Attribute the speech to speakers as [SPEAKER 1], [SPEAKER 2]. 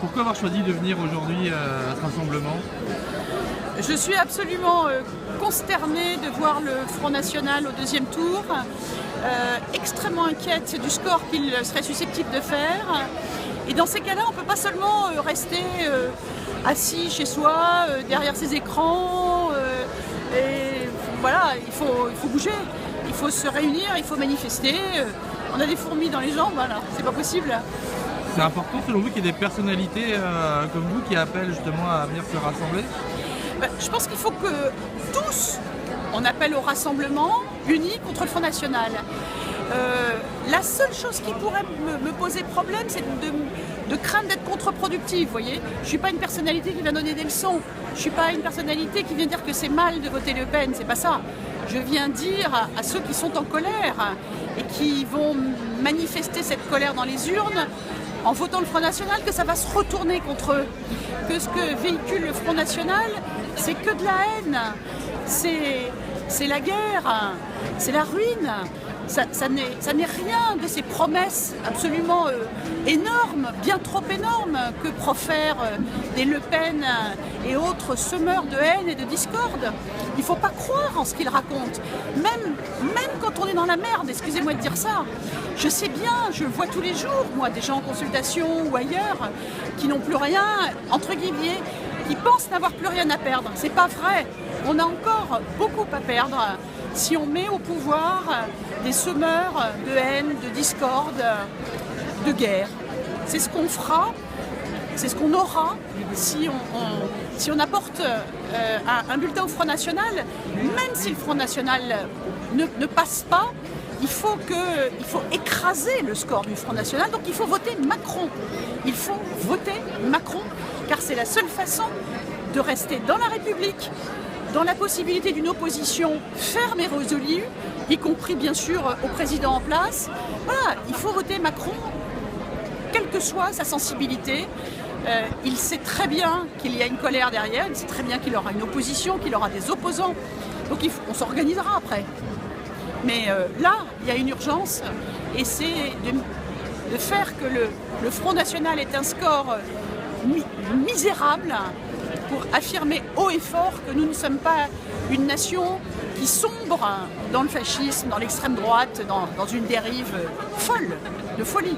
[SPEAKER 1] Pourquoi avoir choisi de venir aujourd'hui à ce rassemblement?
[SPEAKER 2] Je suis absolument consternée de voir le Front National au deuxième tour, extrêmement inquiète du score qu'il serait susceptible de faire. Et dans ces cas-là, on ne peut pas seulement rester assis chez soi, derrière ses écrans. Et voilà, il faut bouger, il faut se réunir, il faut manifester. On a des fourmis dans les jambes, voilà, c'est pas possible.
[SPEAKER 1] C'est important selon vous qu'il y ait des personnalités comme vous qui appellent justement à venir se rassembler?
[SPEAKER 2] Je pense qu'il faut que tous, on appelle au rassemblement unis contre le Front National. La seule chose qui pourrait me poser problème, c'est de craindre d'être contre-productive, vous voyez. Je ne suis pas une personnalité qui va donner des leçons. Je ne suis pas une personnalité qui vient dire que c'est mal de voter Le Pen, c'est pas ça. Je viens dire à ceux qui sont en colère et qui vont manifester cette colère dans les urnes, en votant le Front National, que ça va se retourner contre eux. Que ce que véhicule le Front National, c'est que de la haine, c'est la guerre, c'est la ruine. Ça n'est rien de ces promesses absolument énormes, bien trop énormes, que profèrent des Le Pen et autres semeurs de haine et de discorde. Il ne faut pas croire en ce qu'ils racontent. Même quand on est dans la merde, excusez-moi de dire ça, je sais bien, je le vois tous les jours, moi, des gens en consultation ou ailleurs, qui n'ont plus rien, entre guillemets, qui pensent n'avoir plus rien à perdre. C'est pas vrai. On a encore beaucoup à perdre si on met au pouvoir des semeurs de haine, de discorde, de guerre. C'est ce qu'on fera, c'est ce qu'on aura si on apporte un bulletin au Front National, même si le Front National ne passe pas. Il faut écraser le score du Front National, donc il faut voter Macron. Il faut voter Macron, car c'est la seule façon de rester dans la République, dans la possibilité d'une opposition ferme et résolue, y compris bien sûr au président en place. Voilà, il faut voter Macron, quelle que soit sa sensibilité. Il sait très bien qu'il y a une colère derrière, il sait très bien qu'il aura une opposition, qu'il aura des opposants. Donc on s'organisera après. Mais là, il y a une urgence, et c'est de faire que le Front National ait un score misérable pour affirmer haut et fort que nous ne sommes pas une nation qui sombre dans le fascisme, dans l'extrême droite, dans une dérive folle, de folie.